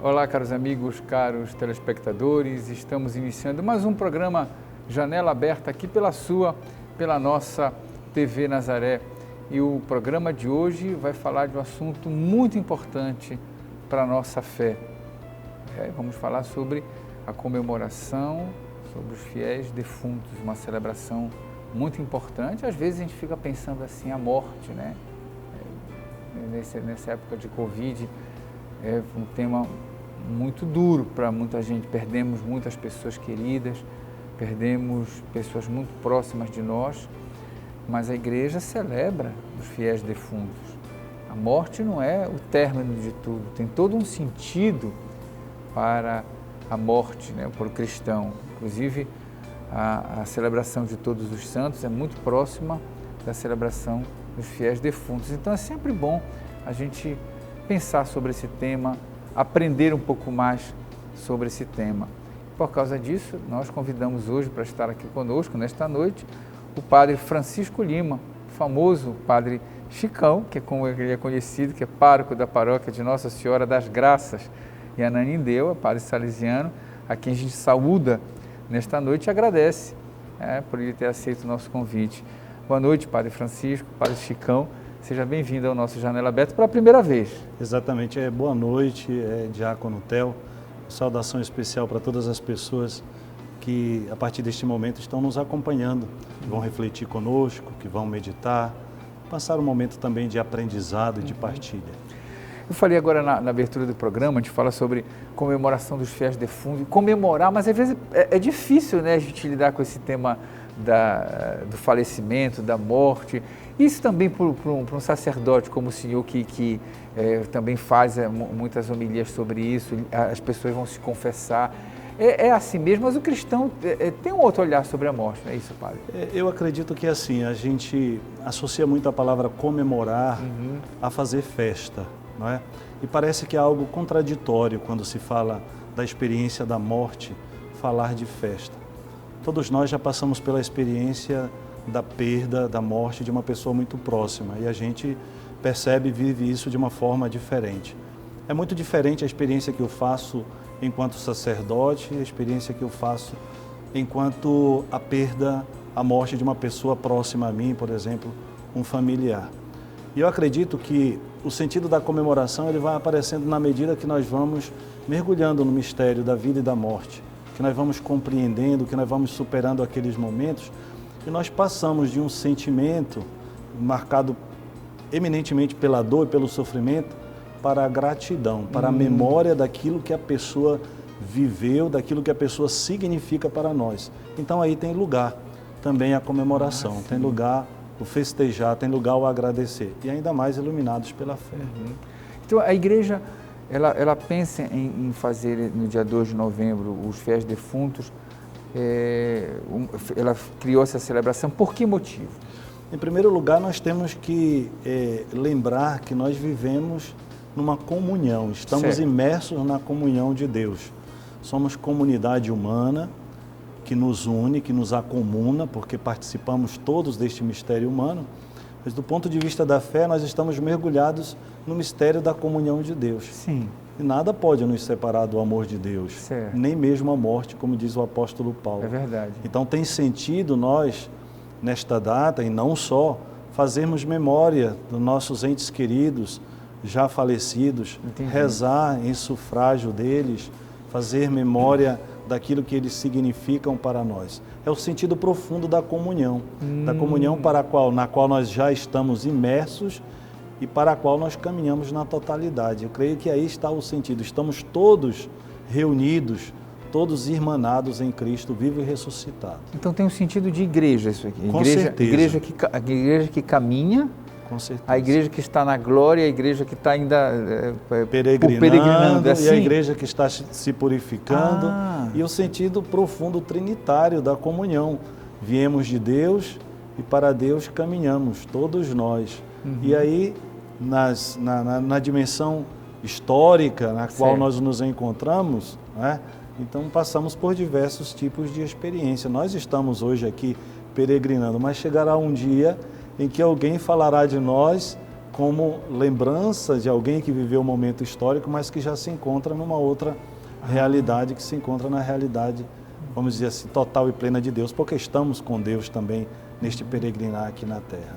Olá, caros amigos, caros telespectadores, estamos iniciando mais um programa Janela Aberta aqui pela nossa TV Nazaré. E o programa de hoje vai falar de um assunto muito importante para a nossa fé. Vamos falar sobre a comemoração, sobre os fiéis defuntos, uma celebração muito importante. Às vezes a gente fica pensando assim, a morte, né? Nessa época de Covid, é um tema muito duro para muita gente. Perdemos muitas pessoas queridas, perdemos pessoas muito próximas de nós, mas a igreja celebra os fiéis defuntos. A morte não é o término de tudo, tem todo um sentido para a morte, né, para o cristão. Inclusive, a celebração de Todos os Santos é muito próxima da celebração dos fiéis defuntos. Então é sempre bom a gente pensar sobre esse tema, aprender um pouco mais sobre esse tema. Por causa disso, nós convidamos hoje para estar aqui conosco nesta noite o padre Francisco Lima, famoso padre Chicão, que é como ele é conhecido, que é pároco da paróquia de Nossa Senhora das Graças e Ananindeua, padre salesiano, a quem a gente saúda nesta noite e agradece por ele ter aceito o nosso convite. Boa noite, padre Francisco, padre Chicão. Seja bem-vindo ao nosso Janela Aberta pela primeira vez. Exatamente, boa noite, Diácono Theo. Saudação especial para todas as pessoas que, a partir deste momento, estão nos acompanhando, que vão refletir conosco, que vão meditar, passar um momento também de aprendizado e de partilha. Eu falei agora na abertura do programa, a gente fala sobre comemoração dos fiéis defuntos, comemorar, mas às vezes é difícil, né, a gente lidar com esse tema do falecimento, da morte. Isso também para um sacerdote como o senhor que também faz muitas homilias sobre isso, as pessoas vão se confessar. É assim mesmo, mas o cristão tem um outro olhar sobre a morte, não é isso, padre? Eu acredito que assim, a gente associa muito a palavra comemorar a fazer festa, não é? E parece que é algo contraditório quando se fala da experiência da morte, falar de festa. Todos nós já passamos pela experiência da perda, da morte de uma pessoa muito próxima e a gente percebe e vive isso de uma forma diferente. É muito diferente a experiência que eu faço enquanto sacerdote e a experiência que eu faço enquanto a perda, a morte de uma pessoa próxima a mim, por exemplo, um familiar. E eu acredito que o sentido da comemoração ele vai aparecendo na medida que nós vamos mergulhando no mistério da vida e da morte, que nós vamos compreendendo, que nós vamos superando aqueles momentos e nós passamos de um sentimento marcado eminentemente pela dor e pelo sofrimento para a gratidão, para a memória daquilo que a pessoa viveu, daquilo que a pessoa significa para nós. Então aí tem lugar também a comemoração, tem lugar o festejar, tem lugar o agradecer e ainda mais iluminados pela fé. Então a igreja ela pensa em fazer no dia 2 de novembro os fiéis defuntos. Ela criou essa celebração, por que motivo? Em primeiro lugar, nós temos que lembrar que nós vivemos numa comunhão, estamos imersos na comunhão de Deus. Somos comunidade humana que nos une, que nos acomuna, porque participamos todos deste mistério humano, mas do ponto de vista da fé, nós estamos mergulhados no mistério da comunhão de Deus. Sim. E nada pode nos separar do amor de Deus, nem mesmo a morte, como diz o apóstolo Paulo. É verdade. Então tem sentido nós, nesta data, e não só, fazermos memória dos nossos entes queridos, já falecidos, rezar em sufrágio deles, fazer memória daquilo que eles significam para nós. É o sentido profundo da comunhão na qual nós já estamos imersos e para a qual nós caminhamos na totalidade. Eu creio que aí está o sentido. Estamos todos reunidos, todos irmanados em Cristo, vivo e ressuscitado. Então tem um sentido de igreja isso aqui. Com certeza. A igreja que caminha, com certeza. A igreja que está na glória, a igreja que está ainda peregrinando é assim? E a igreja que está se purificando. E o sentido profundo trinitário da comunhão. Viemos de Deus e para Deus caminhamos, todos nós. E aí, na dimensão histórica na qual nós nos encontramos, né? Então passamos por diversos tipos de experiência. Nós estamos hoje aqui peregrinando, mas chegará um dia em que alguém falará de nós como lembrança de alguém que viveu um momento histórico, mas que já se encontra numa outra realidade, que se encontra na realidade, vamos dizer assim, total e plena de Deus, porque estamos com Deus também neste peregrinar aqui na Terra.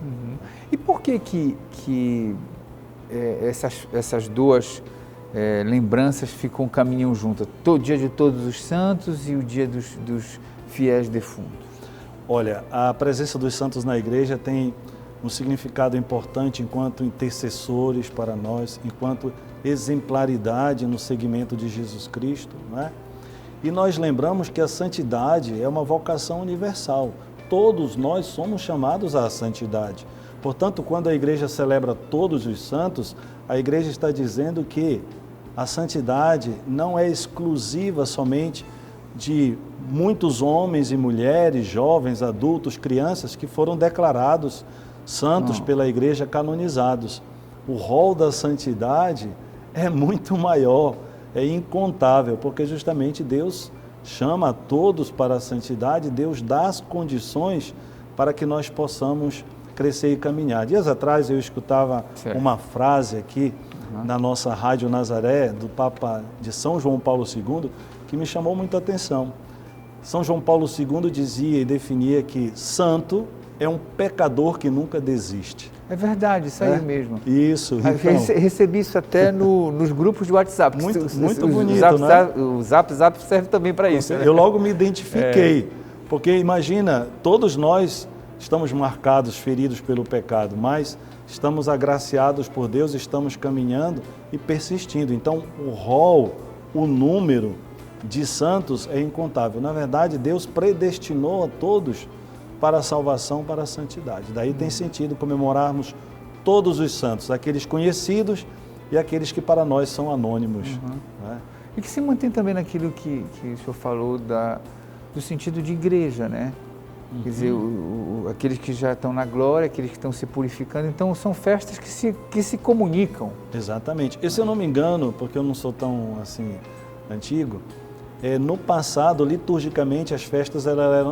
E por que essas duas lembranças caminham juntas? O dia de Todos os Santos e o dia dos fiéis defuntos. Olha, a presença dos santos na igreja tem um significado importante enquanto intercessores para nós, enquanto exemplaridade no seguimento de Jesus Cristo, não é? E nós lembramos que a santidade é uma vocação universal. Todos nós somos chamados à santidade. Portanto, quando a igreja celebra todos os santos, a igreja está dizendo que a santidade não é exclusiva somente de muitos homens e mulheres, jovens, adultos, crianças que foram declarados santos pela igreja, canonizados. O rol da santidade é muito maior, é incontável, porque justamente Deus chama a todos para a santidade, Deus dá as condições para que nós possamos crescer e caminhar. Dias atrás eu escutava uma frase aqui na nossa Rádio Nazaré, do Papa de São João Paulo II, que me chamou muita atenção. São João Paulo II dizia e definia que santo é um pecador que nunca desiste. É verdade, isso aí mesmo. Isso. Então, recebi isso até nos grupos de WhatsApp. Muito bonito, né? O Zap serve também para isso. Eu logo me identifiquei, porque imagina, todos nós estamos marcados, feridos pelo pecado, mas estamos agraciados por Deus, estamos caminhando e persistindo. Então, o rol, o número de santos é incontável. Na verdade, Deus predestinou a todos para a salvação, para a santidade. Daí tem sentido comemorarmos todos os santos, aqueles conhecidos e aqueles que para nós são anônimos. Né? E que se mantém também naquilo que o senhor falou do sentido de igreja, né? Quer dizer, aqueles que já estão na glória, aqueles que estão se purificando. Então, são festas que se comunicam. Exatamente. E se eu não me engano, porque eu não sou tão assim antigo, no passado, liturgicamente, as festas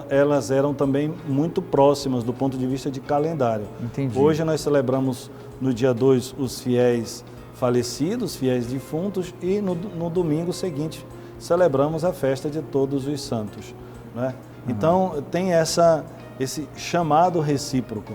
elas eram também muito próximas do ponto de vista de calendário. Entendi. Hoje nós celebramos no dia 2 os fiéis falecidos, fiéis defuntos, e no domingo seguinte celebramos a festa de Todos os Santos, né? Então tem esse chamado recíproco.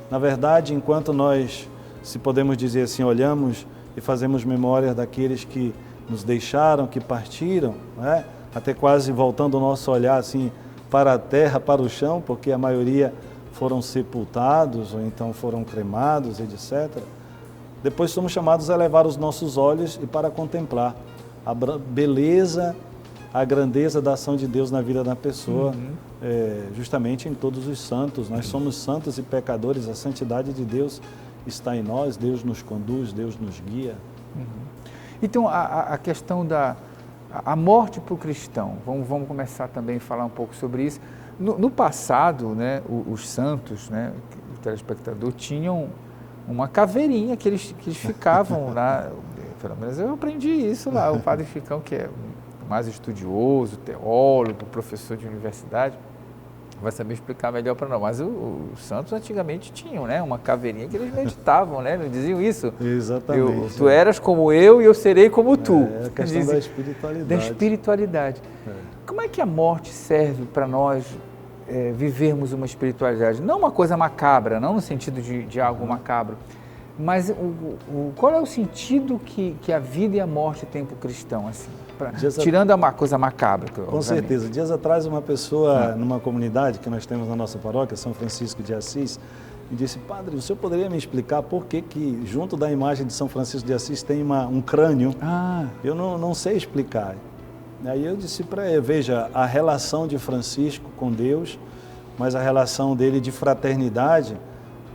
Na verdade, enquanto nós, se podemos dizer assim, olhamos e fazemos memória daqueles que nos deixaram, que partiram, né? Até quase voltando o nosso olhar assim para a terra, para o chão, porque a maioria foram sepultados ou então foram cremados, etc. Depois somos chamados a levar os nossos olhos e para contemplar a beleza, a grandeza da ação de Deus na vida da pessoa, justamente em todos os santos. Nós somos santos e pecadores, a santidade de Deus está em nós, Deus nos conduz, Deus nos guia. Então, a questão a morte para o cristão, vamos começar também a falar um pouco sobre isso. No passado, né, os santos, né, o telespectador, tinham uma caveirinha que eles ficavam lá, pelo menos eu aprendi isso lá, o padre Chicão, que é mais estudioso, teólogo, professor de universidade, vai saber explicar melhor para nós, mas os santos antigamente tinham, né, uma caveirinha que eles meditavam, né, não diziam isso? Exatamente. Tu eras como eu e eu serei como tu. É a questão da espiritualidade. Da espiritualidade. Como é que a morte serve para nós vivermos uma espiritualidade? Não uma coisa macabra, não no sentido de algo macabro, mas qual é o sentido que a vida e a morte têm para o cristão, assim? Tirando a coisa macabra. Com certeza. Dias atrás, uma pessoa numa comunidade que nós temos na nossa paróquia, São Francisco de Assis, me disse: padre, o senhor poderia me explicar por que junto da imagem de São Francisco de Assis tem um crânio? Eu não sei explicar. Aí eu disse para ele: veja, a relação de Francisco com Deus, mas a relação dele de fraternidade,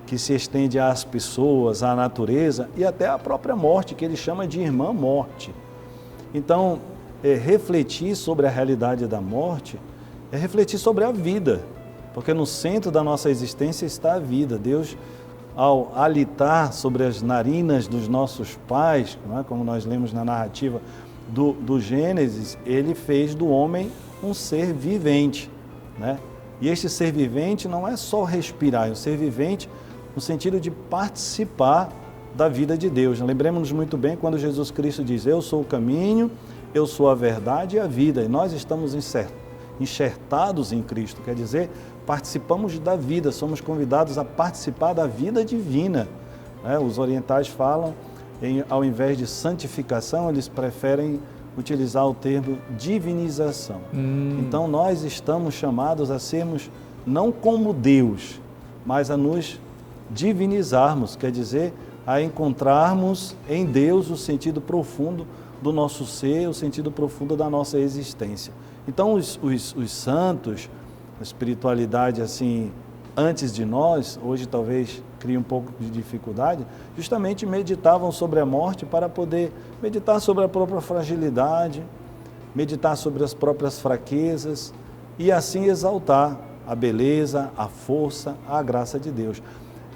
que se estende às pessoas, à natureza e até à própria morte, que ele chama de irmã morte. Então, refletir sobre a realidade da morte é refletir sobre a vida, porque no centro da nossa existência está a vida. Deus, ao halitar sobre as narinas dos nossos pais, não é? Como nós lemos na narrativa do Gênesis, ele fez do homem um ser vivente, né? E este ser vivente não é só respirar, é um ser vivente no sentido de participar da vida de Deus. Lembremos-nos muito bem quando Jesus Cristo diz: eu sou o caminho, eu sou a verdade e a vida. E nós estamos enxertados em Cristo, quer dizer, participamos da vida, somos convidados a participar da vida divina. Os orientais falam, ao invés de santificação, eles preferem utilizar o termo divinização. Então nós estamos chamados a sermos não como Deus, mas a nos divinizarmos, quer dizer, a encontrarmos em Deus o sentido profundo do nosso ser, o sentido profundo da nossa existência. Então os santos, a espiritualidade assim, antes de nós, hoje talvez crie um pouco de dificuldade, justamente meditavam sobre a morte para poder meditar sobre a própria fragilidade, meditar sobre as próprias fraquezas e assim exaltar a beleza, a força, a graça de Deus.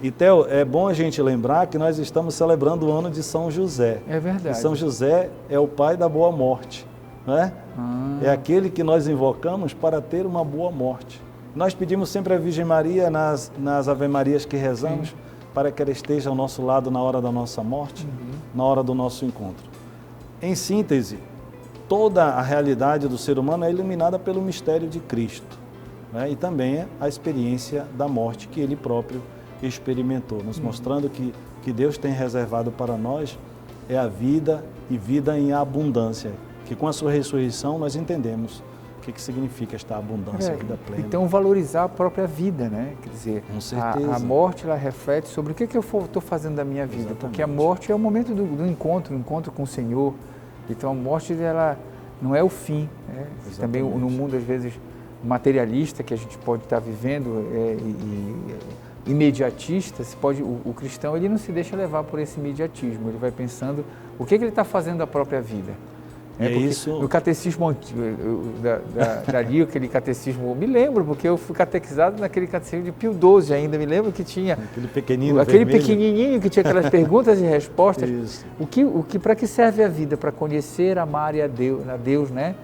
E, Theo, é bom a gente lembrar que nós estamos celebrando o ano de São José. É verdade. E São José é o pai da boa morte, não é? É aquele que nós invocamos para ter uma boa morte. Nós pedimos sempre à Virgem Maria, nas Ave-Marias que rezamos, para que ela esteja ao nosso lado na hora da nossa morte, na hora do nosso encontro. Em síntese, toda a realidade do ser humano é iluminada pelo mistério de Cristo, né? E também a experiência da morte que ele próprio experimentou, nos mostrando que Deus tem reservado para nós é a vida e vida em abundância, que com a sua ressurreição nós entendemos o que significa esta abundância, a vida plena. Então valorizar a própria vida, né? Quer dizer, com certeza. A morte ela reflete sobre o que eu estou fazendo da minha vida. Exatamente. Porque a morte é o momento do encontro com o Senhor. Então a morte ela não é o fim, né? Também no mundo às vezes materialista que a gente pode estar vivendo imediatista, o cristão ele não se deixa levar por esse imediatismo, ele vai pensando o que ele está fazendo da própria vida. No catecismo dali, aquele catecismo, eu me lembro, porque eu fui catequizado naquele catecismo de Pio XII ainda, me lembro que tinha aquele pequenininho que tinha aquelas perguntas e respostas. Isso. Para que serve a vida? Para conhecer, amar e a Deus, né?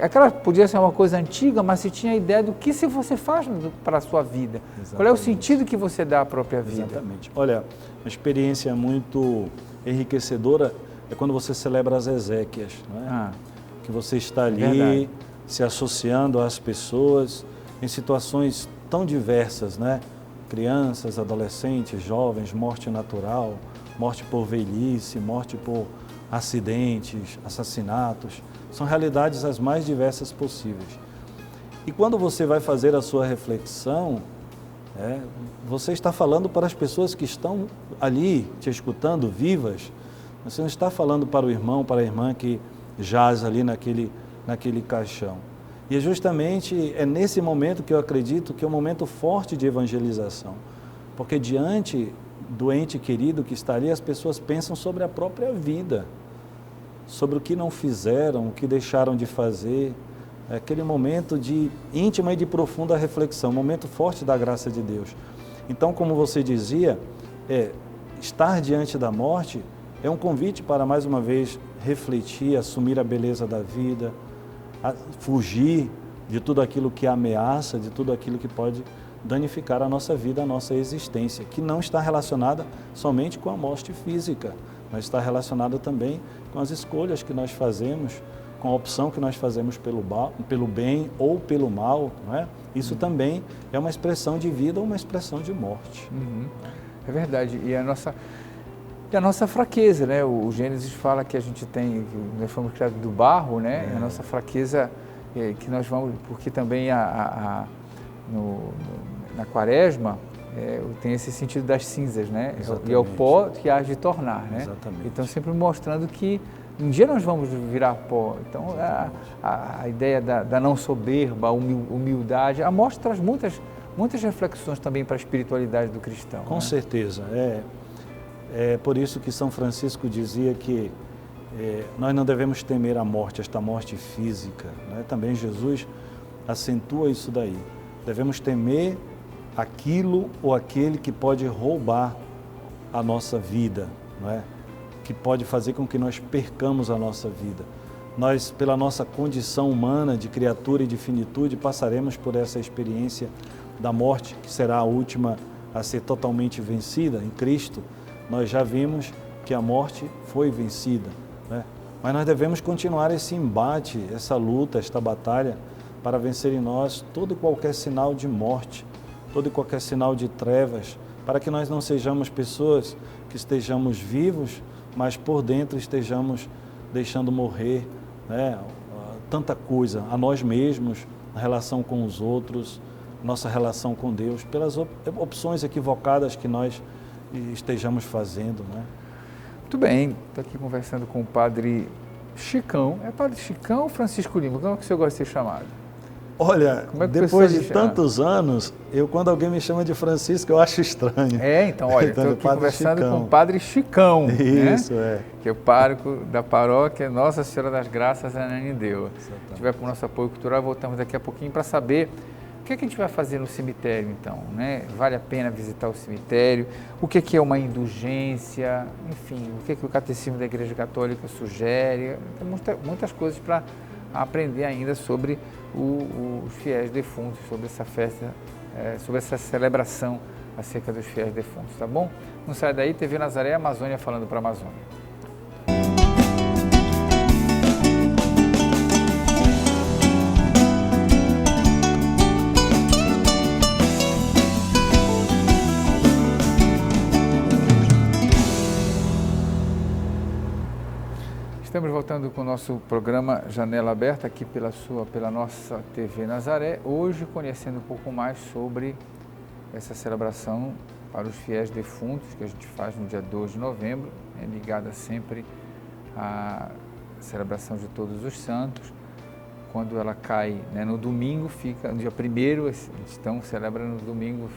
Aquela podia ser uma coisa antiga, mas se tinha a ideia do que se você faz para a sua vida. Exatamente. Qual é o sentido que você dá à própria vida? Exatamente. Olha, uma experiência muito enriquecedora é quando você celebra as exéquias, não é? Que você está ali se associando às pessoas em situações tão diversas, né? Crianças, adolescentes, jovens, morte natural, morte por velhice, morte por acidentes, assassinatos. São realidades as mais diversas possíveis. E quando você vai fazer a sua reflexão, você está falando para as pessoas que estão ali te escutando, vivas. Você não está falando para o irmão, para a irmã que jaz ali naquele caixão. E justamente é nesse momento que eu acredito que é um momento forte de evangelização. Porque diante do ente querido que está ali, as pessoas pensam sobre a própria vida, sobre o que não fizeram, o que deixaram de fazer. É aquele momento de íntima e de profunda reflexão, um momento forte da graça de Deus. Então, como você dizia, estar diante da morte é um convite para, mais uma vez, refletir, assumir a beleza da vida, fugir de tudo aquilo que ameaça, de tudo aquilo que pode danificar a nossa vida, a nossa existência, que não está relacionada somente com a morte física, mas está relacionada também com as escolhas que nós fazemos, com a opção que nós fazemos pelo bem ou pelo mal, não é? Isso também é uma expressão de vida ou uma expressão de morte. É verdade. E a nossa fraqueza, né? O Gênesis fala que a gente tem, nós fomos criados do barro, né? A nossa fraqueza que nós vamos, porque também na Quaresma tem esse sentido das cinzas, né? Exatamente. E é o pó que há de tornar, né? Exatamente. Então sempre mostrando que um dia nós vamos virar pó. Então a ideia da não soberba, a humildade, a morte traz muitas reflexões também para a espiritualidade do cristão. Com certeza. É por isso que São Francisco dizia que nós não devemos temer a morte, esta morte física, né? Também Jesus acentua isso daí. Devemos temer aquilo ou aquele que pode roubar a nossa vida, não é? Que pode fazer com que nós percamos a nossa vida. Nós, pela nossa condição humana de criatura e de finitude, passaremos por essa experiência da morte, que será a última a ser totalmente vencida em Cristo, nós já vimos que a morte foi vencida, né? Mas nós devemos continuar esse embate, essa luta, esta batalha, para vencer em nós todo e qualquer sinal de morte, todo e qualquer sinal de trevas, para que nós não sejamos pessoas que estejamos vivos, mas por dentro estejamos deixando morrer, né, tanta coisa, a nós mesmos, a relação com os outros, nossa relação com Deus, pelas opções equivocadas que nós estejamos fazendo, né? Muito bem, estou aqui conversando com o Padre Chicão. É Padre Chicão ou Francisco Lima? Como é que o senhor gosta de ser chamado? Olha, depois de tantos anos, quando alguém me chama de Francisco, eu acho estranho. Então, olha, estou aqui conversando Chicão. com o Padre Chicão, Isso, né? Que é o pároco da paróquia Nossa Senhora das Graças, Ananindeua. Se tiver com o nosso apoio cultural, voltamos daqui a pouquinho para saber o que é que a gente vai fazer no cemitério, então, né? Vale a pena visitar o cemitério? O que é que é uma indulgência? Enfim, o que é que o Catecismo da Igreja Católica sugere? Tem muitas coisas para aprender ainda sobre os fiéis defuntos, sobre essa festa, sobre essa celebração acerca dos fiéis defuntos, tá bom? Não sai daí, TV Nazaré Amazônia falando para a Amazônia. Estamos voltando com o nosso programa Janela Aberta aqui pela nossa TV Nazaré, hoje conhecendo um pouco mais sobre essa celebração para os fiéis defuntos que a gente faz no dia 2 de novembro, ligada sempre à celebração de Todos os Santos. Quando ela cai, né, no domingo, fica no dia 1º, então celebra no domingo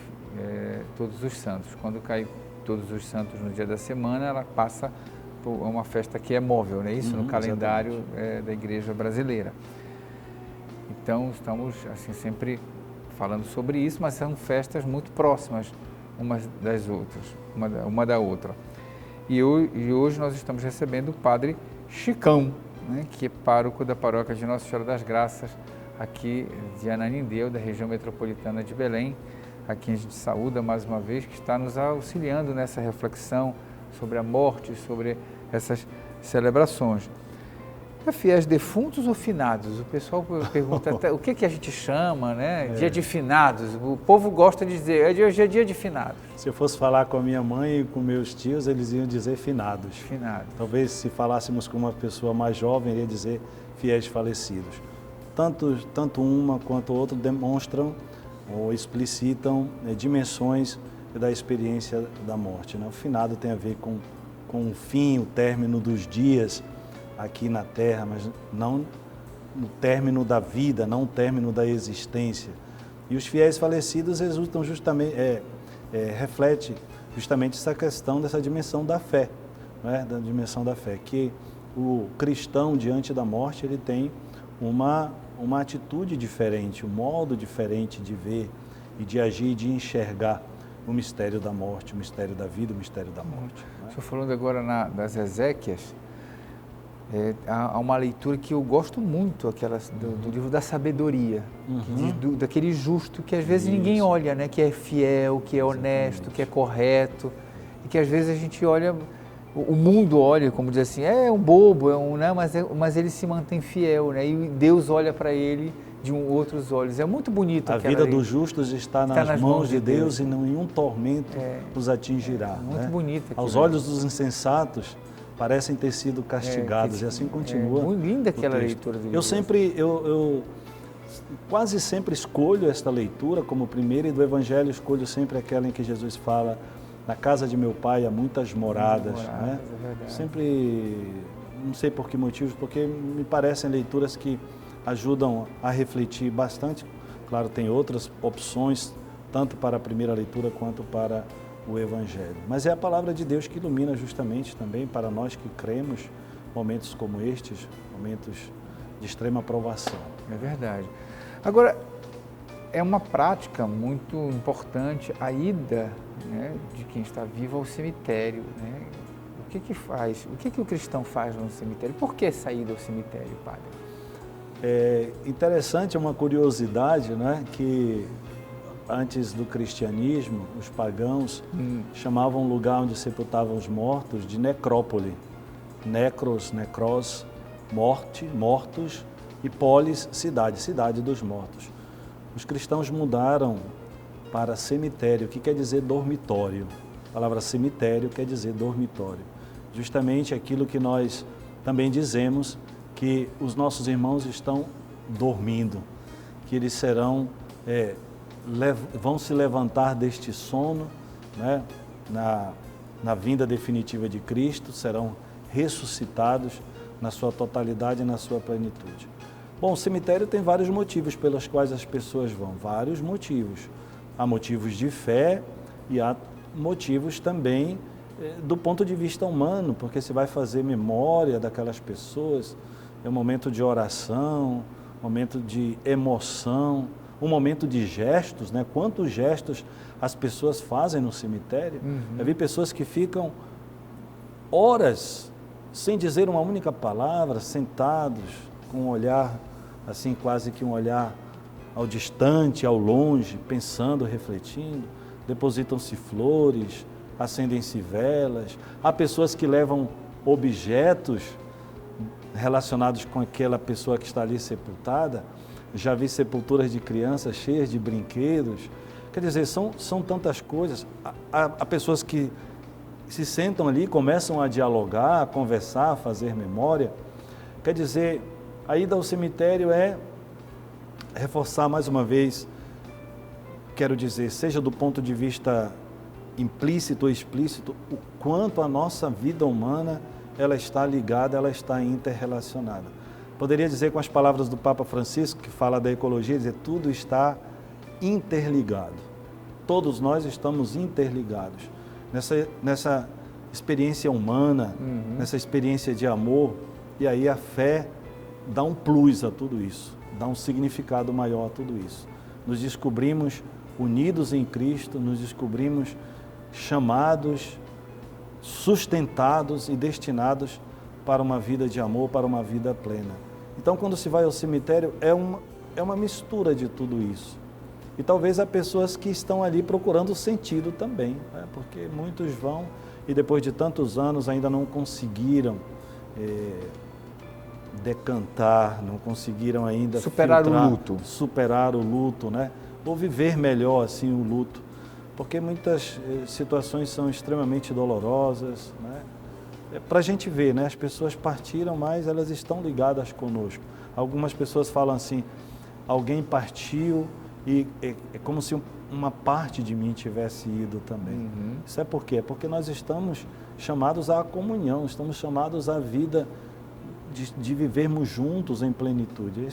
Todos os Santos. Quando cai Todos os Santos no dia da semana, ela passa por uma festa que é móvel, né? Isso no calendário da Igreja Brasileira. Então, estamos assim sempre falando sobre isso, mas são festas muito próximas umas das outras, uma da outra. E hoje nós estamos recebendo o Padre Chicão, né, que é pároco da paróquia de Nossa Senhora das Graças, aqui de Ananindeua, da região metropolitana de Belém, a quem a gente saúda mais uma vez, que está nos auxiliando nessa reflexão sobre a morte, sobre essas celebrações. É fiéis defuntos ou finados? O pessoal pergunta até, o que a gente chama, né? Dia de finados. O povo gosta de dizer, hoje é dia de finados. Se eu fosse falar com a minha mãe e com meus tios, eles iam dizer finados. Finados. Talvez se falássemos com uma pessoa mais jovem, iria dizer fiéis falecidos. Tanto uma quanto outra demonstram ou explicitam dimensões da experiência da morte, né? O finado tem a ver com o fim, o término dos dias aqui na Terra, mas não no término da vida, não o término da existência. E os fiéis falecidos resultam justamente, reflete justamente essa questão dessa dimensão da fé, né? Da dimensão da fé, que o cristão diante da morte ele tem uma atitude diferente, um modo diferente de ver e de agir e de enxergar o mistério da morte, o mistério da vida, o mistério da morte. O senhor falando agora das Ezequias, há uma leitura que eu gosto muito, do livro da sabedoria, daquele justo que às vezes ninguém olha, né? Que é fiel, que é honesto, que é correto, e que às vezes a gente olha, o mundo olha, como diz assim, é um bobo, né? Mas ele se mantém fiel, né? E Deus olha para ele de outros olhos. É muito bonito. A vida dos justos está nas mãos de Deus e nenhum tormento os atingirá. Muito bonito. Aos olhos dos insensatos parecem ter sido castigados e assim continua. Muito linda aquela leitura do livro. Eu quase sempre escolho esta leitura como primeira, e do Evangelho escolho sempre aquela em que Jesus fala: na casa de meu pai há muitas moradas. Né? É verdade. Sempre, não sei por que motivos, porque me parecem leituras que ajudam a refletir bastante. Claro, tem outras opções, tanto para a primeira leitura quanto para o Evangelho. Mas é a palavra de Deus que ilumina justamente também para nós que cremos momentos como estes, momentos de extrema provação. É verdade. Agora, é uma prática muito importante a ida, né, de quem está vivo ao cemitério, né? O que faz? O que o cristão faz no cemitério? Por que sair ao cemitério, padre? É interessante, é uma curiosidade, né, que antes do cristianismo, os pagãos chamavam o lugar onde sepultavam os mortos de necrópole. Necros, necrós, morte, mortos, e polis, cidade, cidade dos mortos. Os cristãos mudaram para cemitério, que quer dizer dormitório. A palavra cemitério quer dizer dormitório. Justamente aquilo que nós também dizemos, que os nossos irmãos estão dormindo, que eles serão, vão se levantar deste sono, né, na vinda definitiva de Cristo, serão ressuscitados na sua totalidade e na sua plenitude. Bom, o cemitério tem vários motivos pelos quais as pessoas vão, vários motivos. Há motivos de fé e há motivos também do ponto de vista humano, porque se vai fazer memória daquelas pessoas, é um momento de oração, um momento de emoção, um momento de gestos, né? Quantos gestos as pessoas fazem no cemitério? Eu vi pessoas que ficam horas sem dizer uma única palavra, sentados, com um olhar, assim, quase que um olhar ao distante, ao longe, pensando, refletindo. Depositam-se flores, acendem-se velas. Há pessoas que levam objetos relacionados com aquela pessoa que está ali sepultada. Já vi sepulturas de crianças cheias de brinquedos. Quer dizer, são tantas coisas. Há pessoas que se sentam ali, começam a dialogar, a conversar, a fazer memória. Quer dizer, a ida ao cemitério é reforçar mais uma vez, quero dizer, seja do ponto de vista implícito ou explícito, o quanto a nossa vida humana ela está ligada, ela está interrelacionada. Poderia dizer com as palavras do Papa Francisco, que fala da ecologia, dizer tudo está interligado. Todos nós estamos interligados. Nessa experiência humana, nessa experiência de amor, e aí a fé dá um plus a tudo isso, dá um significado maior a tudo isso. Nos descobrimos unidos em Cristo, nos descobrimos chamados, sustentados e destinados para uma vida de amor, para uma vida plena. Então, quando se vai ao cemitério, é uma mistura de tudo isso. E talvez há pessoas que estão ali procurando sentido também, né? Porque muitos vão e depois de tantos anos ainda não conseguiram decantar, não conseguiram ainda superar filtrar, o luto. Superar o luto, né? Ou viver melhor assim o luto, porque muitas situações são extremamente dolorosas, né? Para a gente ver, né? As pessoas partiram, mas elas estão ligadas conosco. Algumas pessoas falam assim, alguém partiu e é como se uma parte de mim tivesse ido também. Isso é por quê? Porque nós estamos chamados à comunhão, estamos chamados à vida de vivermos juntos em plenitude.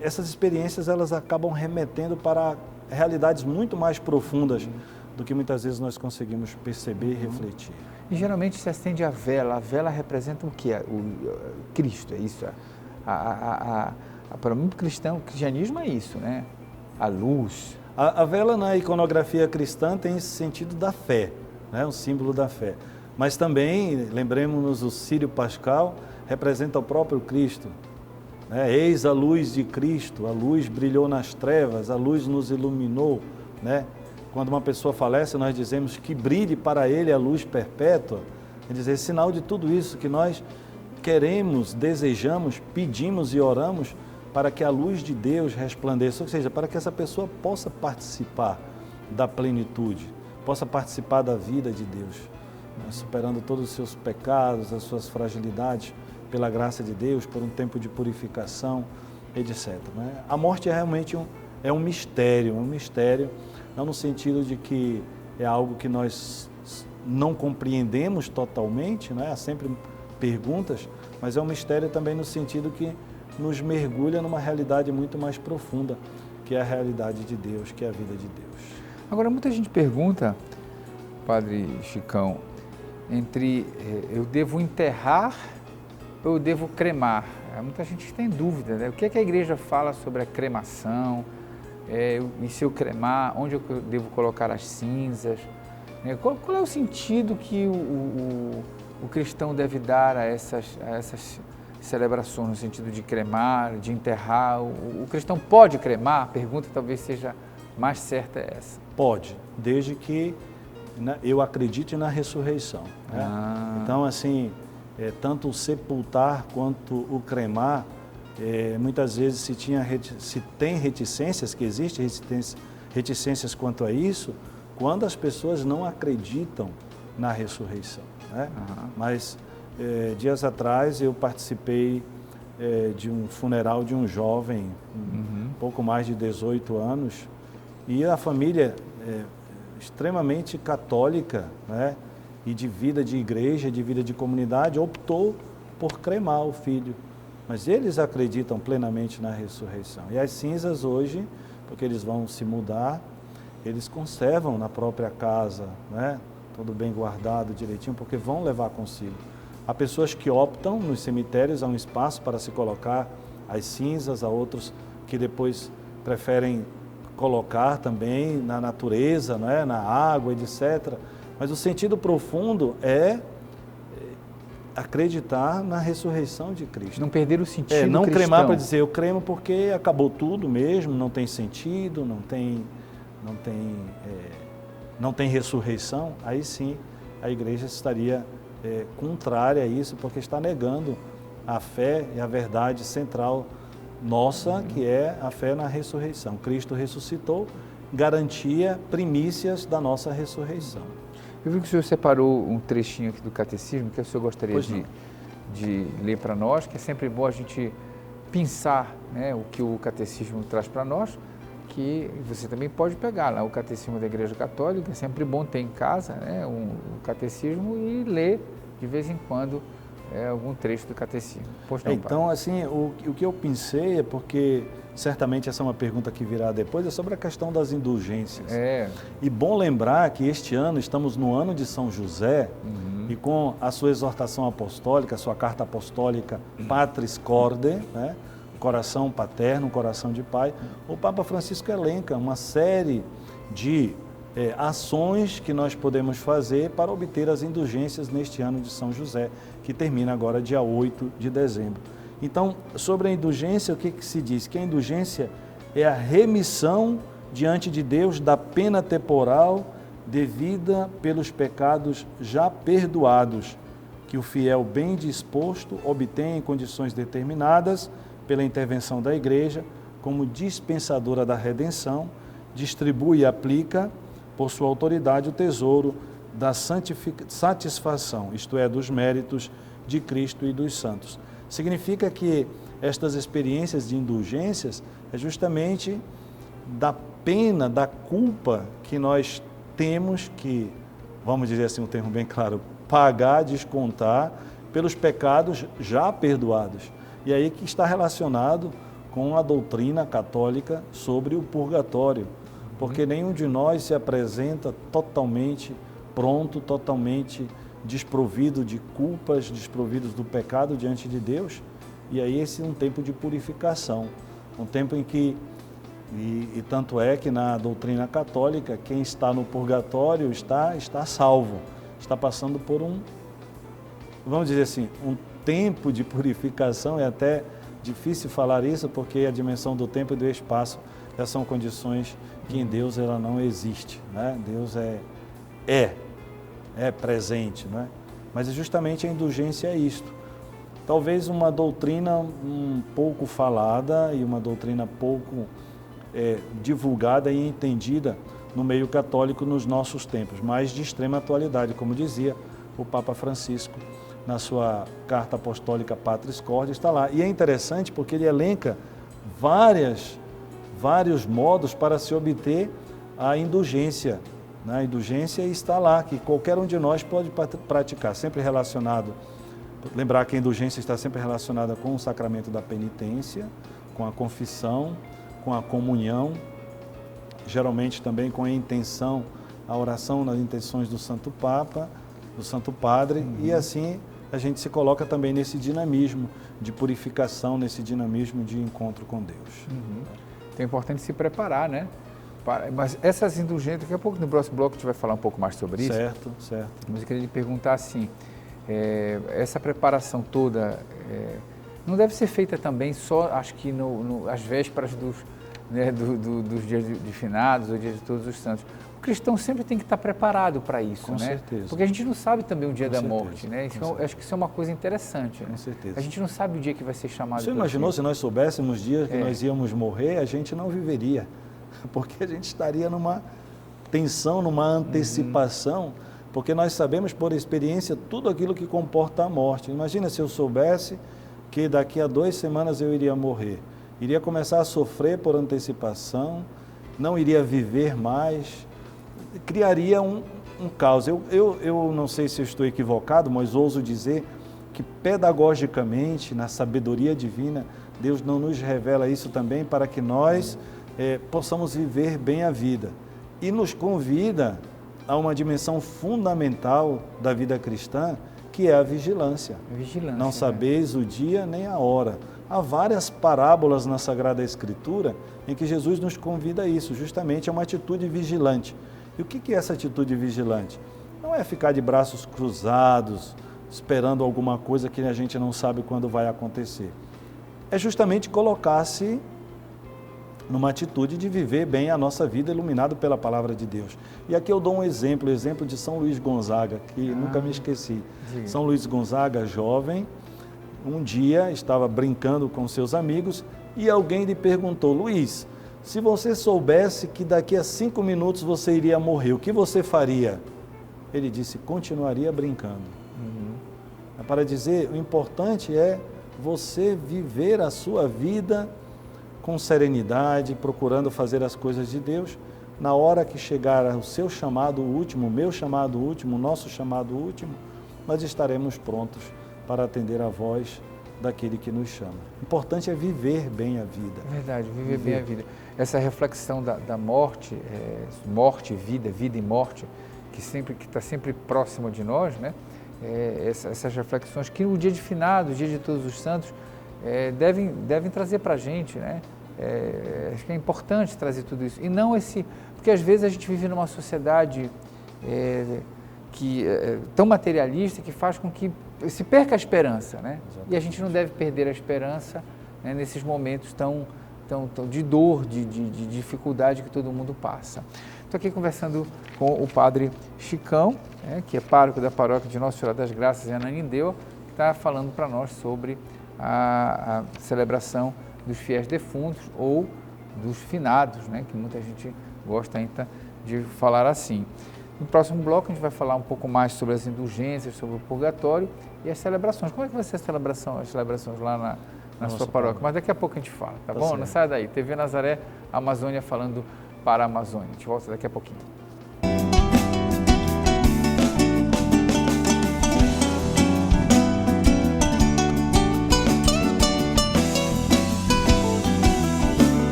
Essas experiências elas acabam remetendo para realidades muito mais profundas do que muitas vezes nós conseguimos perceber e refletir. E geralmente se acende a vela representa o quê? O Cristo, é isso? Para mim, o cristianismo é isso, né? A luz. A vela na iconografia cristã tem esse sentido da fé, né? Um símbolo da fé. Mas também, lembremos-nos, o círio pascal representa o próprio Cristo. Né? Eis a luz de Cristo, a luz brilhou nas trevas, a luz nos iluminou, né? Quando uma pessoa falece, nós dizemos que brilhe para ele a luz perpétua. Quer dizer, sinal de tudo isso que nós queremos, desejamos, pedimos e oramos para que a luz de Deus resplandeça, ou seja, para que essa pessoa possa participar da plenitude, possa participar da vida de Deus, né? Superando todos os seus pecados, as suas fragilidades, pela graça de Deus, por um tempo de purificação, etc. Né? A morte é realmente um mistério, não no sentido de que é algo que nós não compreendemos totalmente, né? Há sempre perguntas, mas é um mistério também no sentido que nos mergulha numa realidade muito mais profunda, que é a realidade de Deus, que é a vida de Deus. Agora, muita gente pergunta, Padre Chicão, entre eu devo enterrar ou eu devo cremar? Muita gente tem dúvida, né? O que é que a igreja fala sobre a cremação? E se eu cremar, onde eu devo colocar as cinzas? Qual é o sentido que o cristão deve dar a essas celebrações, no sentido de cremar, de enterrar? O cristão pode cremar? A pergunta talvez seja mais certa é essa? Pode, desde que eu acredite na ressurreição. Né? Então, assim, tanto o sepultar quanto o cremar, muitas vezes se tem reticências, que existem reticências quanto a isso, quando as pessoas não acreditam na ressurreição. Né? Mas, dias atrás, eu participei de um funeral de um jovem, pouco mais de 18 anos, e a família extremamente católica, né? E de vida de igreja, de vida de comunidade, optou por cremar o filho. Mas eles acreditam plenamente na ressurreição. E as cinzas hoje, porque eles vão se mudar, eles conservam na própria casa, né? Tudo bem guardado direitinho, porque vão levar consigo. Há pessoas que optam nos cemitérios, há um espaço para se colocar as cinzas, há outros que depois preferem colocar também na natureza, né? Na água, etc. Mas o sentido profundo é acreditar na ressurreição de Cristo. Não perder o sentido não cristão. Cremar para dizer, eu cremo porque acabou tudo mesmo, não tem sentido, não tem ressurreição. Aí sim, a igreja estaria contrária a isso, porque está negando a fé e a verdade central nossa, que é a fé na ressurreição. Cristo ressuscitou, garantia primícias da nossa ressurreição. Eu vi que o senhor separou um trechinho aqui do catecismo que o senhor gostaria de ler para nós, que é sempre bom a gente pensar, né, o que o catecismo traz para nós, que você também pode pegar lá o catecismo da Igreja Católica, é sempre bom ter em casa, né, o catecismo e ler de vez em quando algum trecho do catecismo. Então, assim, o que eu pensei é porque, certamente essa é uma pergunta que virá depois, é sobre a questão das indulgências. E bom lembrar que este ano estamos no ano de São José, e com a sua exortação apostólica, a sua carta apostólica Patris Corde, né? Coração paterno, coração de pai, o Papa Francisco elenca uma série de ações que nós podemos fazer para obter as indulgências neste ano de São José, que termina agora dia 8 de dezembro. Então, sobre a indulgência, o que se diz? Que a indulgência é a remissão diante de Deus da pena temporal devida pelos pecados já perdoados, que o fiel bem disposto obtém em condições determinadas pela intervenção da Igreja, como dispensadora da redenção, distribui e aplica, por sua autoridade, o tesouro da satisfação, isto é, dos méritos de Cristo e dos santos. Significa que estas experiências de indulgências é justamente da pena, da culpa que nós temos que, vamos dizer assim um termo bem claro, pagar, descontar pelos pecados já perdoados. E aí que está relacionado com a doutrina católica sobre o purgatório, porque nenhum de nós se apresenta totalmente pronto, totalmente desprovido de culpas, desprovidos do pecado diante de Deus. E aí esse é um tempo de purificação, um tempo em que, e tanto é que na doutrina católica, quem está no purgatório está salvo, está passando por vamos dizer assim, um tempo de purificação. É até difícil falar isso, porque a dimensão do tempo e do espaço já são condições que em Deus ela não existe, né? Deus é presente, né? Mas justamente a indulgência é isto. Talvez uma doutrina um pouco falada e uma doutrina pouco divulgada e entendida no meio católico nos nossos tempos, mas de extrema atualidade, como dizia o Papa Francisco na sua carta apostólica Patris Corde, está lá. E é interessante porque ele elenca vários modos para se obter a indulgência. A indulgência está lá, que qualquer um de nós pode praticar, sempre relacionado. Lembrar que a indulgência está sempre relacionada com o sacramento da penitência, com a confissão, com a comunhão, geralmente também com a intenção, a oração nas intenções do Santo Papa, do Santo Padre, e assim a gente se coloca também nesse dinamismo de purificação, nesse dinamismo de encontro com Deus. Então é importante se preparar, né? Mas essas indulgências, daqui a pouco no próximo bloco a gente vai falar um pouco mais sobre isso. Certo. Mas eu queria lhe perguntar assim, essa preparação toda não deve ser feita também só, acho que às vésperas né, dos dias de finados, ou dia de todos os santos. O cristão sempre tem que estar preparado para isso, Com né? certeza. Porque a gente não sabe também o dia Com da certeza. morte, né? Acho que isso é uma coisa interessante, né? Com certeza. A gente não sabe o dia que vai ser chamado. Você imaginou se nós soubéssemos dias que nós íamos morrer, a gente não viveria, porque a gente estaria numa tensão, numa antecipação, porque nós sabemos por experiência tudo aquilo que comporta a morte. Imagina se eu soubesse que daqui a 2 semanas eu iria morrer, iria começar a sofrer por antecipação, não iria viver mais, criaria um caos. Eu não sei se eu estou equivocado, mas ouso dizer que pedagogicamente, na sabedoria divina, Deus não nos revela isso também para que nós possamos viver bem a vida. E nos convida a uma dimensão fundamental da vida cristã, que é a vigilância. Não sabeis o dia nem a hora. Há várias parábolas na Sagrada Escritura em que Jesus nos convida a isso, justamente a uma atitude vigilante. E o que é essa atitude vigilante? Não é ficar de braços cruzados, esperando alguma coisa que a gente não sabe quando vai acontecer. É justamente colocar-se numa atitude de viver bem a nossa vida iluminado pela Palavra de Deus. E aqui eu dou um exemplo, o exemplo de São Luís Gonzaga, que nunca me esqueci. São Luís Gonzaga, jovem, um dia estava brincando com seus amigos e alguém lhe perguntou: Luís, se você soubesse que daqui a 5 minutos você iria morrer, o que você faria? Ele disse: continuaria brincando. É para dizer, o importante é você viver a sua vida com serenidade, procurando fazer as coisas de Deus. Na hora que chegar o seu chamado último, o meu chamado último, o nosso chamado último, nós estaremos prontos para atender a voz daquele que nos chama. O importante é viver bem a vida. É verdade, viver bem a vida. Essa reflexão da morte, morte, vida e morte, que está sempre próximo de nós, né? Essas reflexões que no dia de finados, dia de todos os santos, devem trazer para a gente, né? Acho que é importante trazer tudo isso. E não porque às vezes a gente vive numa sociedade tão materialista que faz com que se perca a esperança, né? Exatamente. E a gente não deve perder a esperança, né, nesses momentos tão de dor, de dificuldade que todo mundo passa. Estou aqui conversando com o padre Chicão, que é pároco da paróquia de Nossa Senhora das Graças em Ananindeua, que está falando para nós sobre a celebração dos fiéis defuntos ou dos finados, né, que muita gente gosta ainda de falar assim. No próximo bloco a gente vai falar um pouco mais sobre as indulgências, sobre o purgatório e as celebrações. Como é que vai ser as celebrações lá na sua paróquia? Mas daqui a pouco a gente fala, tá bom? Certo. Não sai daí. TV Nazaré, Amazônia falando para a Amazônia. A gente volta daqui a pouquinho.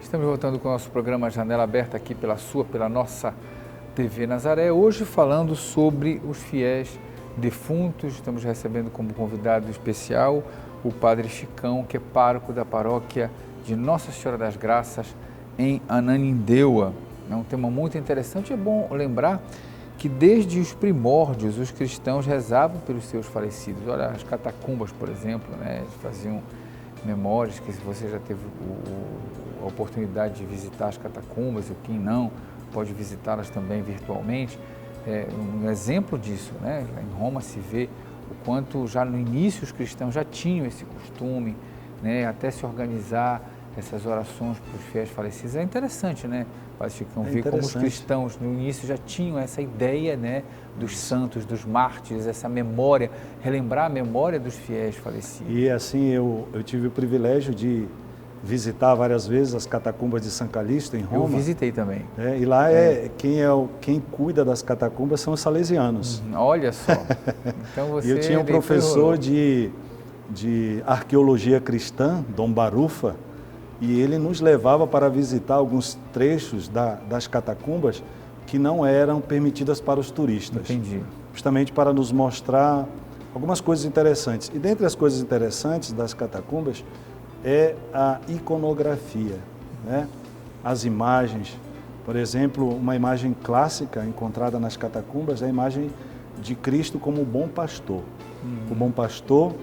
Estamos voltando com o nosso programa Janela Aberta aqui pela nossa TV Nazaré, hoje falando sobre os fiéis defuntos. Estamos recebendo como convidado especial o Padre Chicão, que é pároco da paróquia de Nossa Senhora das Graças em Ananindeua. É um tema muito interessante. É bom lembrar que desde os primórdios os cristãos rezavam pelos seus falecidos. Olha, as catacumbas, por exemplo, né, eles faziam memórias, que se você já teve a oportunidade de visitar as catacumbas, ou quem não, pode visitá-las também virtualmente. Um exemplo disso, né? Em Roma se vê o quanto já no início os cristãos já tinham esse costume, né? Até se organizar essas orações para os fiéis falecidos. É interessante, né, Padre Chicão, ver como os cristãos no início já tinham essa ideia, né, dos santos, dos mártires, essa memória, relembrar a memória dos fiéis falecidos. E assim, eu tive o privilégio de visitar várias vezes as catacumbas de São Calixto em Roma. Eu visitei também. E lá quem cuida das catacumbas são os salesianos. Olha só. Então você e eu tinha um professor de arqueologia cristã, Dom Barufa, e ele nos levava para visitar alguns trechos das catacumbas que não eram permitidas para os turistas. Entendi. Justamente para nos mostrar algumas coisas interessantes. E dentre as coisas interessantes das catacumbas é a iconografia, né? As imagens. Por exemplo, uma imagem clássica encontrada nas catacumbas é a imagem de Cristo como o bom pastor. O bom pastor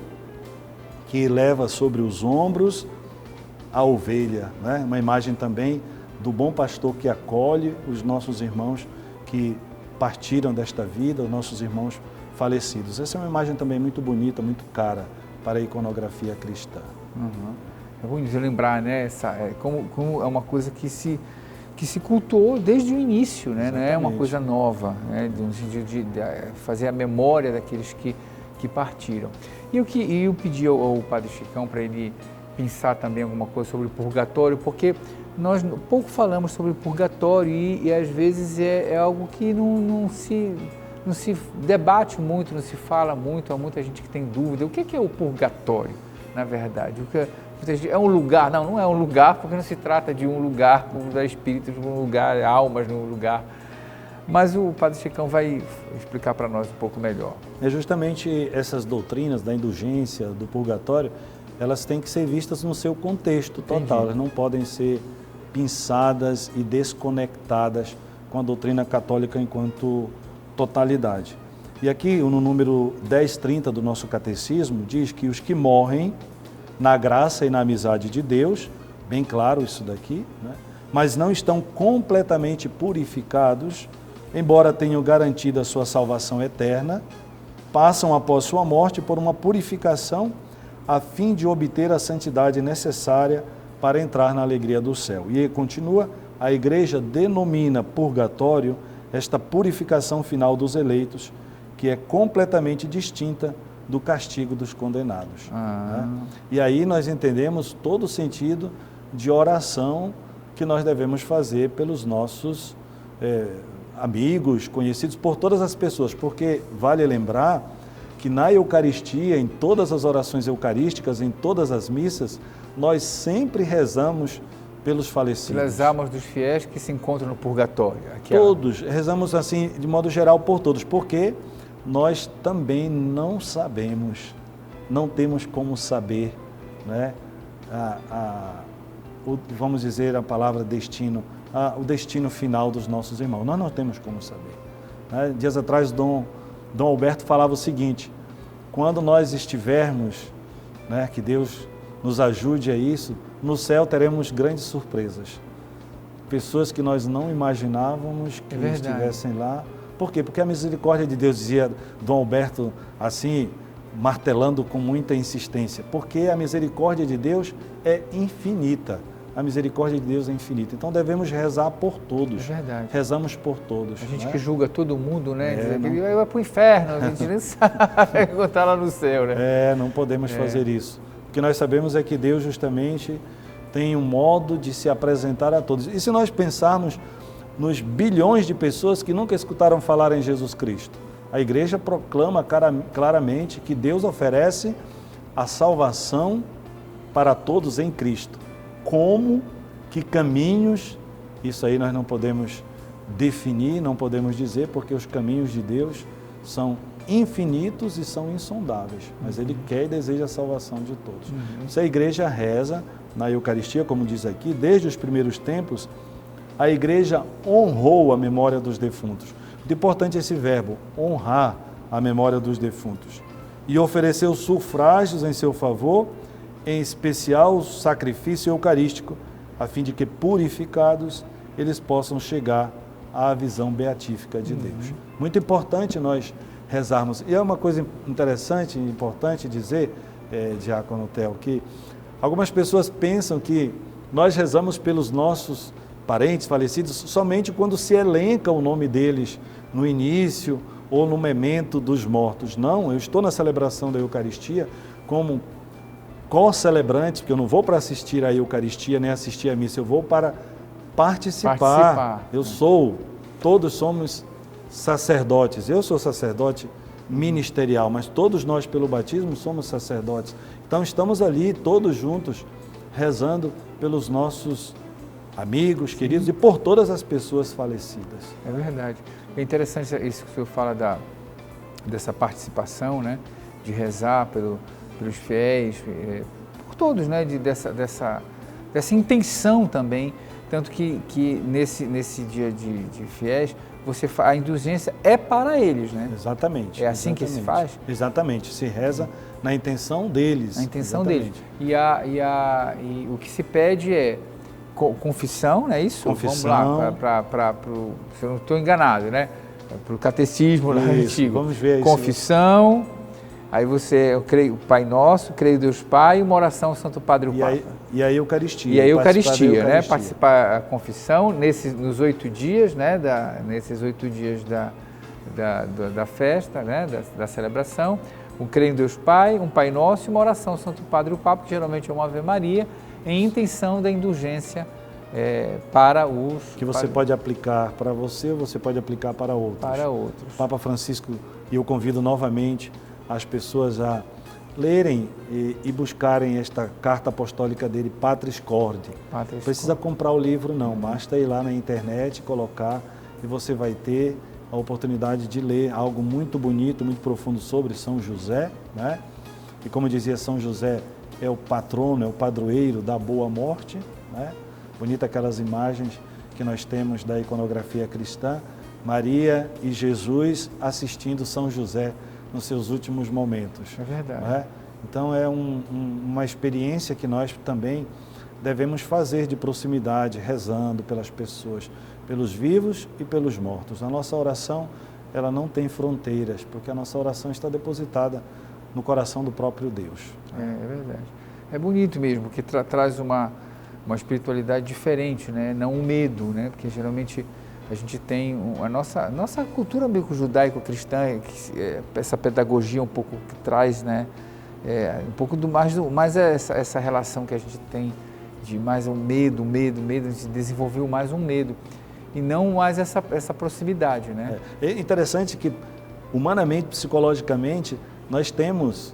que leva sobre os ombros a ovelha, né? Uma imagem também do bom pastor que acolhe os nossos irmãos que partiram desta vida, os nossos irmãos falecidos. Essa é uma imagem também muito bonita, muito cara para a iconografia cristã. Uhum. É bonito lembrar, né? Como é uma coisa que se cultuou desde o início, né? Não é uma coisa nova, né? No sentido de fazer a memória daqueles que partiram. E eu pedi ao Padre Chicão para ele pensar também alguma coisa sobre o purgatório, porque nós pouco falamos sobre o purgatório e às vezes é algo que não se debate muito, não se fala muito, há muita gente que tem dúvida. O que é o purgatório, na verdade? É um lugar? Não é um lugar, porque não se trata de um lugar, para espíritos num lugar, almas num lugar. Mas o Padre Chicão vai explicar para nós um pouco melhor. É justamente essas doutrinas da indulgência, do purgatório, elas têm que ser vistas no seu contexto total. Entendi. Elas não podem ser pinçadas e desconectadas com a doutrina católica enquanto totalidade. E aqui, no número 1030 do nosso catecismo, diz que os que morrem na graça e na amizade de Deus, bem claro isso daqui, né? Mas não estão completamente purificados, embora tenham garantido a sua salvação eterna, passam após sua morte por uma purificação a fim de obter a santidade necessária para entrar na alegria do céu. E ele continua, a Igreja denomina purgatório esta purificação final dos eleitos, que é completamente distinta do castigo dos condenados. Né? E aí nós entendemos todo o sentido de oração que nós devemos fazer pelos nossos amigos, conhecidos, por todas as pessoas, porque vale lembrar que na Eucaristia, em todas as orações eucarísticas, em todas as missas, nós sempre rezamos pelos falecidos. Pelas almas dos fiéis que se encontram no purgatório. Todos, rezamos assim, de modo geral, por todos, porque nós também não sabemos, não temos como saber, né, vamos dizer a palavra destino, o destino final dos nossos irmãos. Nós não temos como saber. Né? Dias atrás, Dom Alberto falava o seguinte: quando nós estivermos, né, que Deus nos ajude a isso, no céu teremos grandes surpresas. Pessoas que nós não imaginávamos que estivessem lá. Por quê? Porque a misericórdia de Deus, dizia Dom Alberto assim, martelando com muita insistência, porque a misericórdia de Deus é infinita. A misericórdia de Deus é infinita. Então devemos rezar por todos. É verdade. Rezamos por todos. A gente, né? Que julga todo mundo, né? Dizer que ele vai para o inferno, a gente nem sabe botar lá no céu, né? Não podemos fazer isso. O que nós sabemos é que Deus justamente tem um modo de se apresentar a todos. E se nós pensarmos nos bilhões de pessoas que nunca escutaram falar em Jesus Cristo, a Igreja proclama claramente que Deus oferece a salvação para todos em Cristo. Como, que caminhos, isso aí nós não podemos definir, não podemos dizer, porque os caminhos de Deus são infinitos e são insondáveis, mas Ele quer e deseja a salvação de todos. Se a Igreja reza na Eucaristia, como diz aqui, desde os primeiros tempos, a Igreja honrou a memória dos defuntos. Muito importante esse verbo, honrar a memória dos defuntos. E ofereceu sufrágios em seu favor, em especial o sacrifício eucarístico, a fim de que, purificados, eles possam chegar à visão beatífica de Deus. Muito importante nós rezarmos. E é uma coisa interessante e importante dizer, Diácono Theo, que algumas pessoas pensam que nós rezamos pelos nossos parentes falecidos somente quando se elenca o nome deles no início ou no memento dos mortos. Não, eu estou na celebração da Eucaristia como co-celebrante, porque eu não vou para assistir à Eucaristia nem assistir à missa, eu vou para participar. Todos somos sacerdotes. Eu sou sacerdote ministerial, mas todos nós pelo batismo somos sacerdotes. Então estamos ali todos juntos rezando pelos nossos amigos, queridos, e por todas as pessoas falecidas. É verdade. É interessante isso que o senhor fala dessa participação, né? De rezar pelos fiéis, por todos, né? Dessa intenção também Tanto que nesse dia de fiéis, a indulgência é para eles, né? Exatamente. É assim que se faz? Exatamente, se reza na intenção deles. Na intenção deles. E o que se pede é confissão, não é isso? Confissão. Vamos lá, se eu não estou enganado, né? Para o catecismo lá antigo. Vamos ver. Confissão, aí eu creio o Pai Nosso, creio Deus Pai, uma oração ao Santo Padre o Papa. E a Eucaristia. E a Eucaristia, né? Participar a confissão nos 8 dias, né? Nesses 8 dias da festa, né? Da celebração. Creio em Deus Pai, um Pai Nosso e uma oração ao Santo Padre o Papa, que geralmente é uma Ave Maria, em intenção da indulgência para os... Que você pode aplicar para você ou você pode aplicar para outros. Para outros. Papa Francisco, e eu convido novamente as pessoas a lerem e buscarem esta carta apostólica dele, Patris Corde. Não precisa comprar o livro não, basta ir lá na internet, colocar e você vai ter a oportunidade de ler algo muito bonito, muito profundo sobre São José, né? E como dizia São José, é o patrono, é o padroeiro da boa morte, né? Bonita aquelas imagens que nós temos da iconografia cristã, Maria e Jesus assistindo São José nos seus últimos momentos. É verdade. Né? Então é uma experiência que nós também devemos fazer de proximidade, rezando pelas pessoas, pelos vivos e pelos mortos. A nossa oração, ela não tem fronteiras, porque a nossa oração está depositada no coração do próprio Deus. É verdade. É bonito mesmo, porque traz uma espiritualidade diferente, né? Não um medo, né? Porque geralmente a gente tem a nossa cultura meio judaico-cristã, essa pedagogia um pouco que traz, né? Um pouco mais essa relação que a gente tem de mais um medo, a gente desenvolveu mais um medo e não mais essa proximidade, né? É interessante que humanamente, psicologicamente, nós temos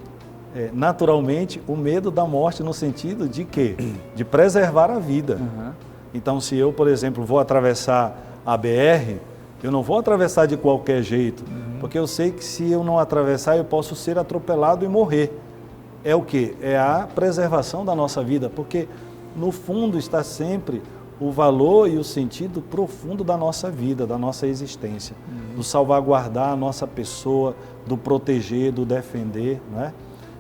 naturalmente o medo da morte no sentido de quê? De preservar a vida. Uhum. Então, se eu, por exemplo, vou atravessar a BR, eu não vou atravessar de qualquer jeito, porque eu sei que se eu não atravessar, eu posso ser atropelado e morrer. É o quê? É a preservação da nossa vida, porque no fundo está sempre o valor e o sentido profundo da nossa vida, da nossa existência, do salvaguardar a nossa pessoa, do proteger, do defender, não é?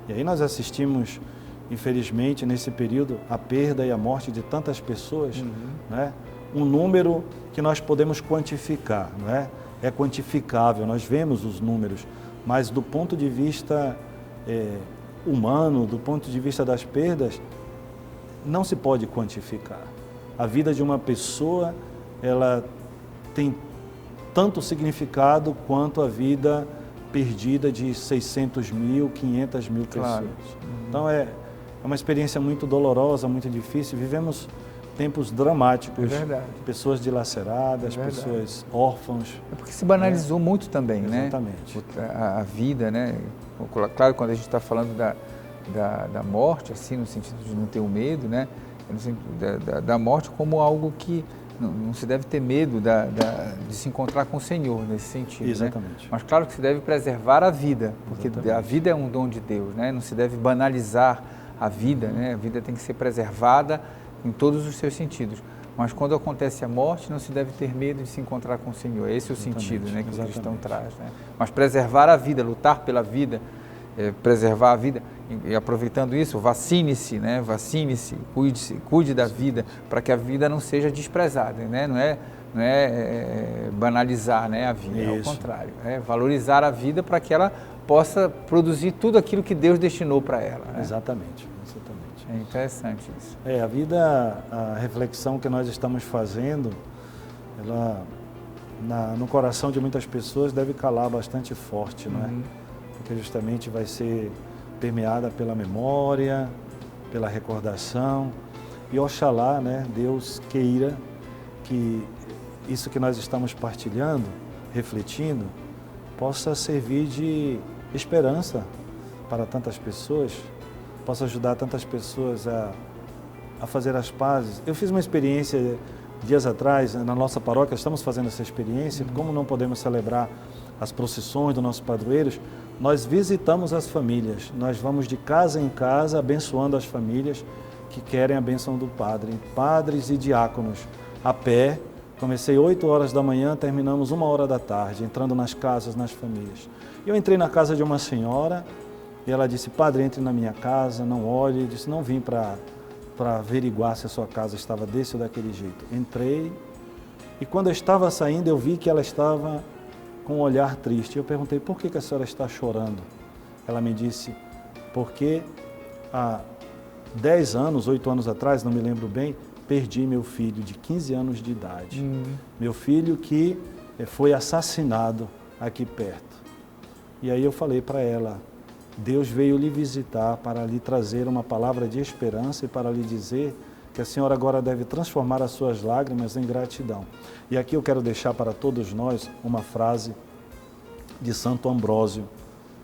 E aí nós assistimos, infelizmente, nesse período, a perda e a morte de tantas pessoas, não é? Um número que nós podemos quantificar, não é? É quantificável, nós vemos os números, mas do ponto de vista humano, do ponto de vista das perdas, não se pode quantificar. A vida de uma pessoa, ela tem tanto significado quanto a vida perdida de 600 mil, 500 mil pessoas. Claro. Então é uma experiência muito dolorosa, muito difícil. Vivemos tempos dramáticos. É verdade. Pessoas dilaceradas, pessoas órfãos. É porque se banalizou muito também, exatamente, né? A vida, né? Claro, quando a gente está falando da morte, assim, no sentido de não ter o medo, né? No sentido da morte como algo que não se deve ter medo de se encontrar com o Senhor nesse sentido. Exatamente. Né? Mas claro que se deve preservar a vida, porque a vida é um dom de Deus, né? Não se deve banalizar a vida, né? A vida tem que ser preservada em todos os seus sentidos. Mas quando acontece a morte, não se deve ter medo de se encontrar com o Senhor. Esse é o sentido, né, que o cristão traz. Né? Mas preservar a vida, lutar pela vida, preservar a vida, e aproveitando isso, vacine-se, né? Vacine-se, cuide da vida, para que a vida não seja desprezada, né? Não é banalizar, né, a vida, ao contrário, é valorizar a vida para que ela possa produzir tudo aquilo que Deus destinou para ela. Né? Exatamente. É interessante isso. A vida, a reflexão que nós estamos fazendo, ela no coração de muitas pessoas deve calar bastante forte, não é? Porque justamente vai ser permeada pela memória, pela recordação, e oxalá, né, Deus queira que isso que nós estamos partilhando, refletindo, possa servir de esperança para tantas pessoas, possa ajudar tantas pessoas a fazer as pazes. Eu fiz uma experiência dias atrás, na nossa paróquia, estamos fazendo essa experiência, como não podemos celebrar as procissões dos nossos padroeiros, nós visitamos as famílias, nós vamos de casa em casa abençoando as famílias que querem a bênção do padre, padres e diáconos, a pé. Comecei 8 horas da manhã, terminamos 1 hora da tarde, entrando nas casas, nas famílias. Eu entrei na casa de uma senhora e ela disse, padre, entre na minha casa, não olhe. Eu disse, não vim para averiguar se a sua casa estava desse ou daquele jeito. Entrei e quando eu estava saindo, eu vi que ela estava com um olhar triste. Eu perguntei, por que a senhora está chorando? Ela me disse, porque há 10 anos, 8 anos atrás, não me lembro bem, perdi meu filho de 15 anos de idade. Meu filho que foi assassinado aqui perto. E aí eu falei para ela, Deus veio lhe visitar para lhe trazer uma palavra de esperança e para lhe dizer que a senhora agora deve transformar as suas lágrimas em gratidão. E aqui eu quero deixar para todos nós uma frase de Santo Ambrósio,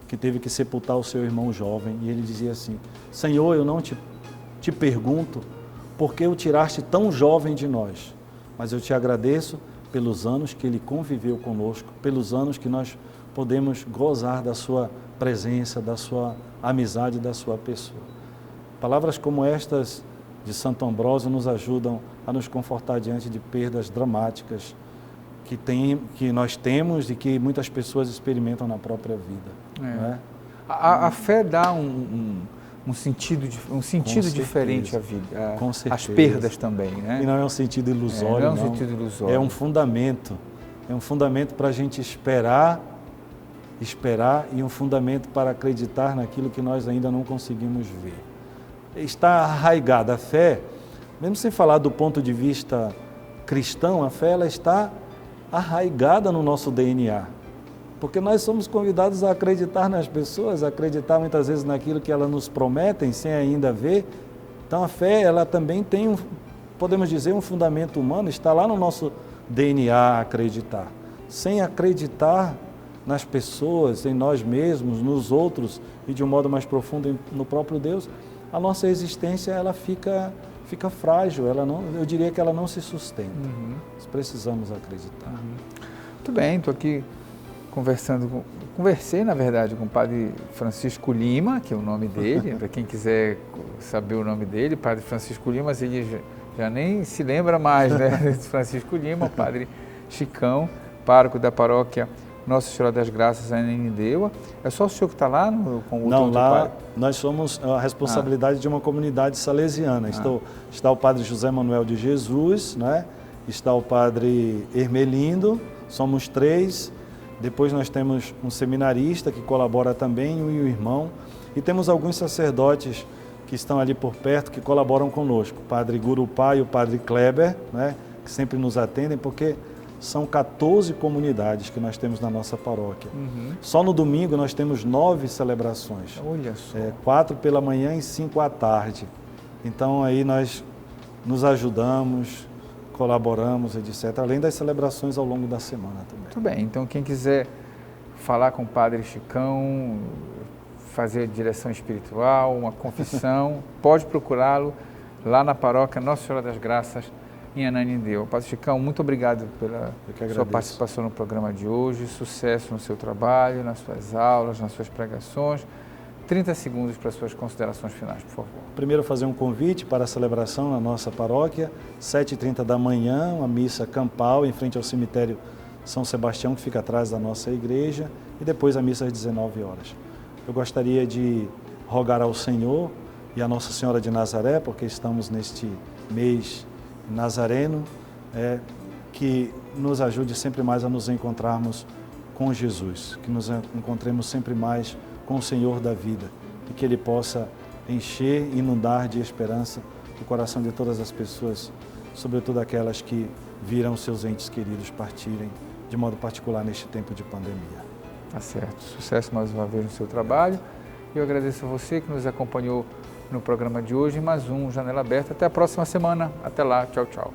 que teve que sepultar o seu irmão jovem, e ele dizia assim, Senhor, eu não te pergunto por que o tiraste tão jovem de nós, mas eu te agradeço pelos anos que ele conviveu conosco, pelos anos que nós podemos gozar da sua presença, da sua amizade, da sua pessoa. Palavras como estas de Santo Ambrósio nos ajudam a nos confortar diante de perdas dramáticas que nós temos e que muitas pessoas experimentam na própria vida. Não é? A fé dá um sentido diferente à vida, às perdas também. Né? E não é um sentido ilusório, não é um sentido ilusório. É um fundamento para a gente esperar e um fundamento para acreditar naquilo que nós ainda não conseguimos ver. Está arraigada a fé, mesmo sem falar do ponto de vista cristão, a fé ela está arraigada no nosso DNA, porque nós somos convidados a acreditar nas pessoas, a acreditar muitas vezes naquilo que elas nos prometem sem ainda ver. Então a fé ela também tem, podemos dizer, um fundamento humano, está lá no nosso DNA acreditar. Sem acreditar nas pessoas, em nós mesmos, nos outros e de um modo mais profundo no próprio Deus, a nossa existência ela fica frágil, eu diria que ela não se sustenta. Nós precisamos acreditar. Muito bem, estou aqui conversei na verdade com o padre Francisco Lima, que é o nome dele, para quem quiser saber o nome dele, padre Francisco Lima, mas ele já nem se lembra mais, né? Francisco Lima, o padre Chicão, pároco da paróquia Nossa Senhora das Graças, Ananindeua. É só o senhor que está lá com o Não, lá nós somos a responsabilidade de uma comunidade salesiana. Está o padre José Manuel de Jesus, né? Está o padre Hermelindo, somos 3. Depois nós temos um seminarista que colabora também e um irmão. E temos alguns sacerdotes que estão ali por perto que colaboram conosco. O padre Gurupá e o padre Kleber, né? Que sempre nos atendem, porque são 14 comunidades que nós temos na nossa paróquia. Só no domingo nós temos 9 celebrações. Olha só. 4 pela manhã e 5 à tarde. Então aí nós nos ajudamos, colaboramos, etc. Além das celebrações ao longo da semana também. Muito bem, então quem quiser falar com o padre Chicão, fazer direção espiritual, uma confissão, pode procurá-lo lá na paróquia Nossa Senhora das Graças, em Ananindeua. Padre Chicão, muito obrigado pela sua participação no programa de hoje, sucesso no seu trabalho, nas suas aulas, nas suas pregações. 30 segundos para as suas considerações finais, por favor. Primeiro, fazer um convite para a celebração na nossa paróquia, 7h30 da manhã, uma missa campal em frente ao cemitério São Sebastião, que fica atrás da nossa igreja, e depois a missa às 19 horas. Eu gostaria de rogar ao Senhor e a Nossa Senhora de Nazaré, porque estamos neste mês nazareno, que nos ajude sempre mais a nos encontrarmos com Jesus, que nos encontremos sempre mais com o Senhor da vida e que Ele possa encher e inundar de esperança o coração de todas as pessoas, sobretudo aquelas que viram seus entes queridos partirem, de modo particular neste tempo de pandemia. Tá certo. Sucesso mais uma vez no seu trabalho. Eu agradeço a você que nos acompanhou no programa de hoje, mais um Janela Aberta. Até a próxima semana. Até lá. Tchau, tchau.